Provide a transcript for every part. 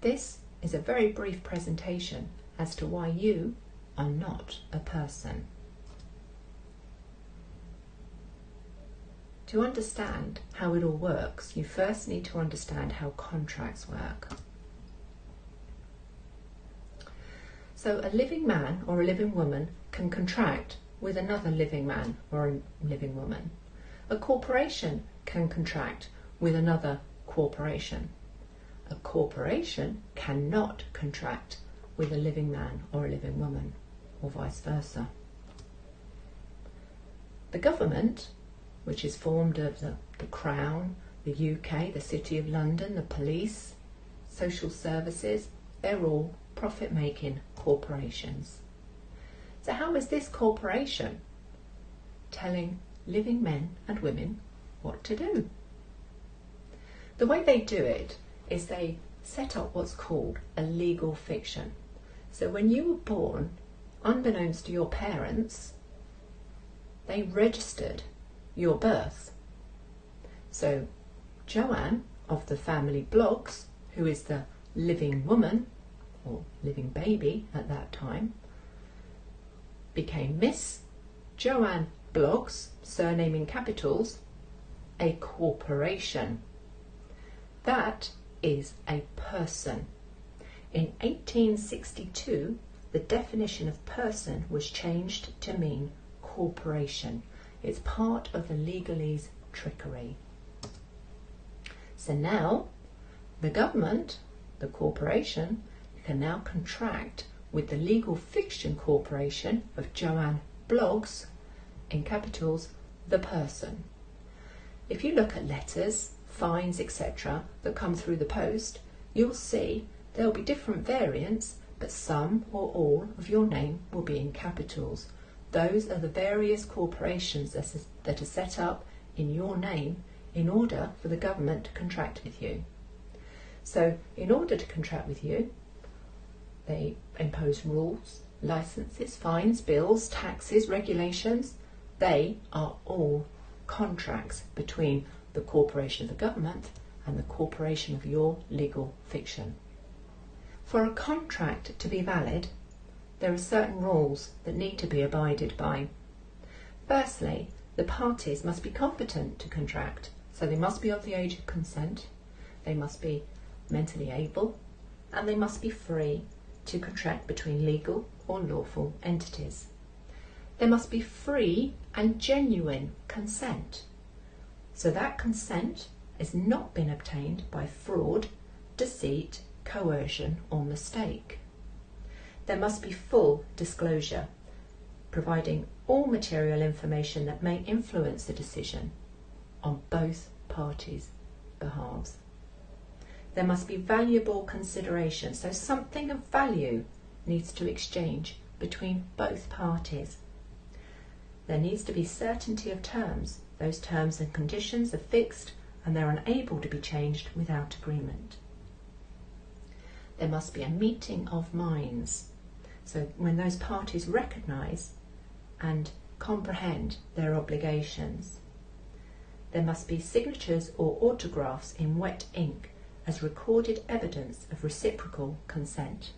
This is a very brief presentation as to why you are not a person. To understand how it all works, you first need to understand how contracts work. So a living man or a living woman can contract with another living man or a living woman. A corporation can contract with another corporation. A corporation cannot contract with a living man or a living woman, or vice versa. The government, which is formed of the Crown, the UK, the City of London, the police, social services, they're all profit-making corporations. So how is this corporation telling living men and women what to do? The way they do it is they set up what's called a legal fiction. So when you were born, unbeknownst to your parents, they registered your birth. So Joanne of the family Bloggs, who is the living woman or living baby at that time, became Miss Joanne Bloggs, surname in capitals, a corporation. That is a person. In 1862, the definition of person was changed to mean corporation. It's part of the legalese trickery. So now, the government, the corporation, can now contract with the legal fiction corporation of Joanne Bloggs, in capitals, the person. If you look at letters, fines, etc. that come through the post, you'll see there'll be different variants, but some or all of your name will be in capitals. Those are the various corporations that are set up in your name in order for the government to contract with you. So in order to contract with you, they impose rules, licenses, fines, bills, taxes, regulations. They are all contracts between the corporation of the government and the corporation of your legal fiction. For a contract to be valid, there are certain rules that need to be abided by. Firstly, the parties must be competent to contract, so they must be of the age of consent, they must be mentally able, and they must be free to contract between legal or lawful entities. There must be free and genuine consent. So that consent has not been obtained by fraud, deceit, coercion or mistake. There must be full disclosure, providing all material information that may influence the decision on both parties' behalves. There must be valuable consideration, so something of value needs to exchange between both parties. There needs to be certainty of terms. Those terms and conditions are fixed and they're unable to be changed without agreement. There must be a meeting of minds. So when those parties recognise and comprehend their obligations. There must be signatures or autographs in wet ink as recorded evidence of reciprocal consent.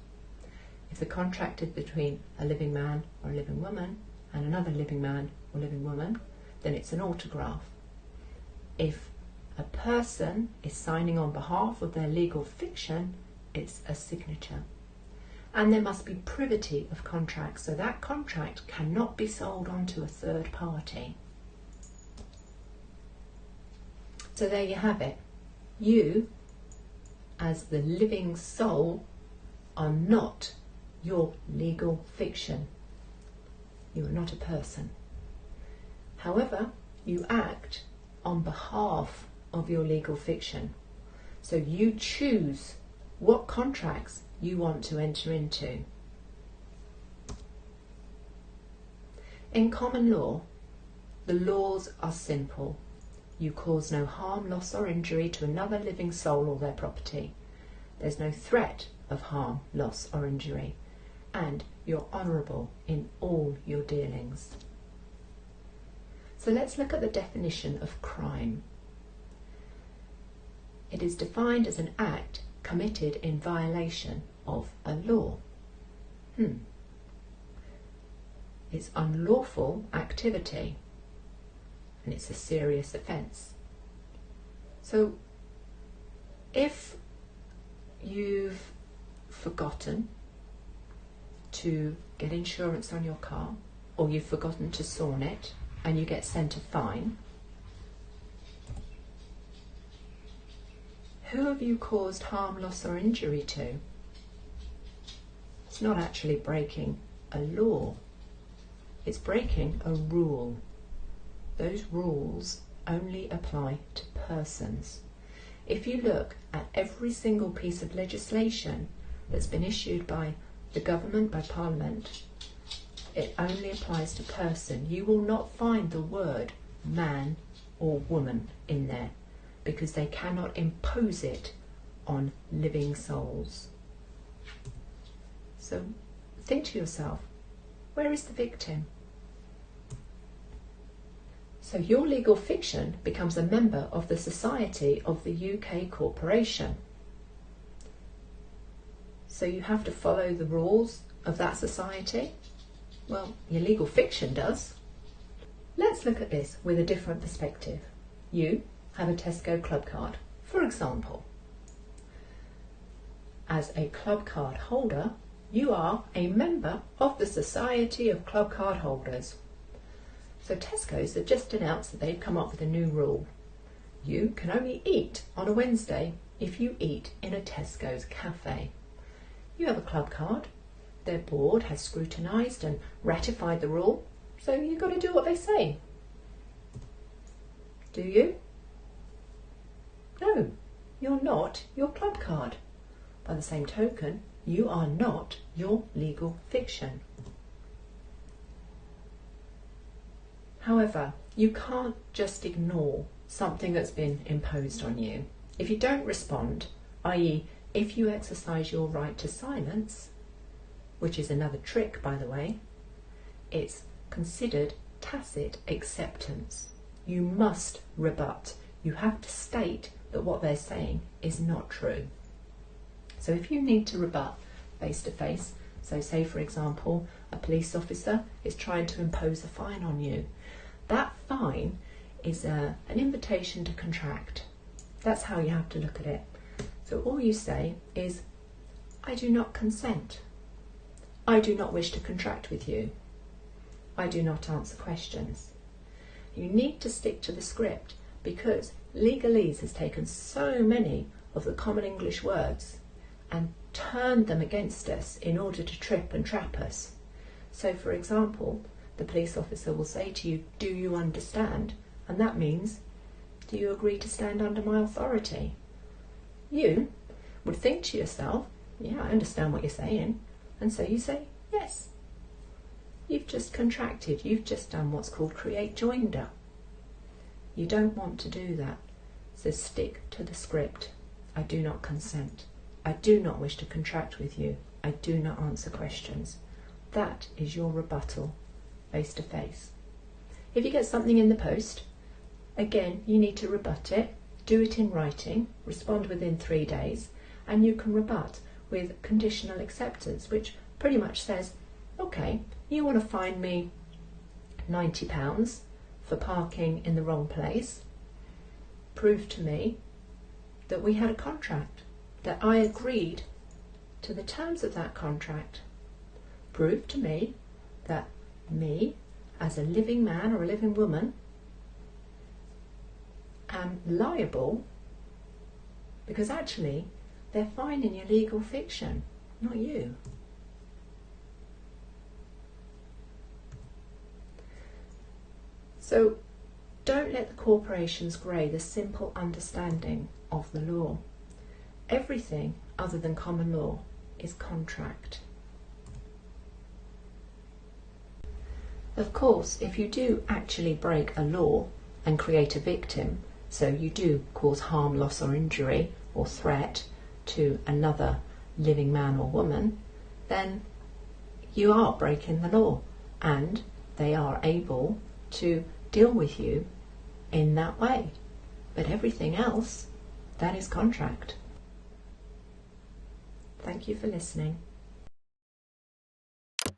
If the contract is between a living man or a living woman and another living man or living woman, then it's an autograph. If a person is signing on behalf of their legal fiction, it's a signature. And there must be privity of contracts, so that contract cannot be sold on to a third party. So there you have it. You, as the living soul, are not your legal fiction. You are not a person. However, you act on behalf of your legal fiction. So you choose what contracts you want to enter into. In common law, the laws are simple. You cause no harm, loss or injury to another living soul or their property. There's no threat of harm, loss or injury, and you're honourable in all your dealings. So let's look at the definition of crime. It is defined as an act committed in violation of a law. It's unlawful activity, and it's a serious offence. So if you've forgotten to get insurance on your car, or you've forgotten to sawn it and you get sent a fine, who have you caused harm, loss or injury to? It's not actually breaking a law, it's breaking a rule. Those rules only apply to persons. If you look at every single piece of legislation that's been issued by the government, by Parliament, it only applies to person. You will not find the word man or woman in there, because they cannot impose it on living souls. So think to yourself, where is the victim? So your legal fiction becomes a member of the Society of the UK Corporation. So you have to follow the rules of that society. Well, your legal fiction does. Let's look at this with a different perspective. You have a Tesco club card, for example. As a club card holder, you are a member of the Society of Club Card Holders. So Tesco's have just announced that they've come up with a new rule. You can only eat on a Wednesday if you eat in a Tesco's cafe. You have a club card. Their board has scrutinised and ratified the rule, so you've got to do what they say. Do you? No, you're not your club card. By the same token, you are not your legal fiction. However, you can't just ignore something that's been imposed on you. If you don't respond, i.e. if you exercise your right to silence, which is another trick, by the way, it's considered tacit acceptance. You must rebut. You have to state that what they're saying is not true. So if you need to rebut face to face, so say for example, a police officer is trying to impose a fine on you, that fine is an invitation to contract. That's how you have to look at it. So all you say is, I do not consent. I do not wish to contract with you. I do not answer questions. You need to stick to the script, because legalese has taken so many of the common English words and turned them against us in order to trip and trap us. So for example, the police officer will say to you, do you understand? And that means, do you agree to stand under my authority? You would think to yourself, yeah, I understand what you're saying. And so you say, yes. You've just contracted. You've just done what's called create joinder. You don't want to do that. So stick to the script. I do not consent. I do not wish to contract with you. I do not answer questions. That is your rebuttal, face to face. If you get something in the post, again, you need to rebut it. Do it in writing. Respond within 3 days. And you can rebut with conditional acceptance, which pretty much says, okay, you want to fine me £90 for parking in the wrong place. Prove to me that we had a contract, that I agreed to the terms of that contract. Prove to me that me, as a living man or a living woman, am liable, because actually they're fining your legal fiction, not you. So don't let the corporations grey the simple understanding of the law. Everything other than common law is contract. Of course, if you do actually break a law and create a victim, so you do cause harm, loss or injury or threat to another living man or woman, then you are breaking the law, and they are able to deal with you in that way. But everything else, that is contract. Thank you for listening.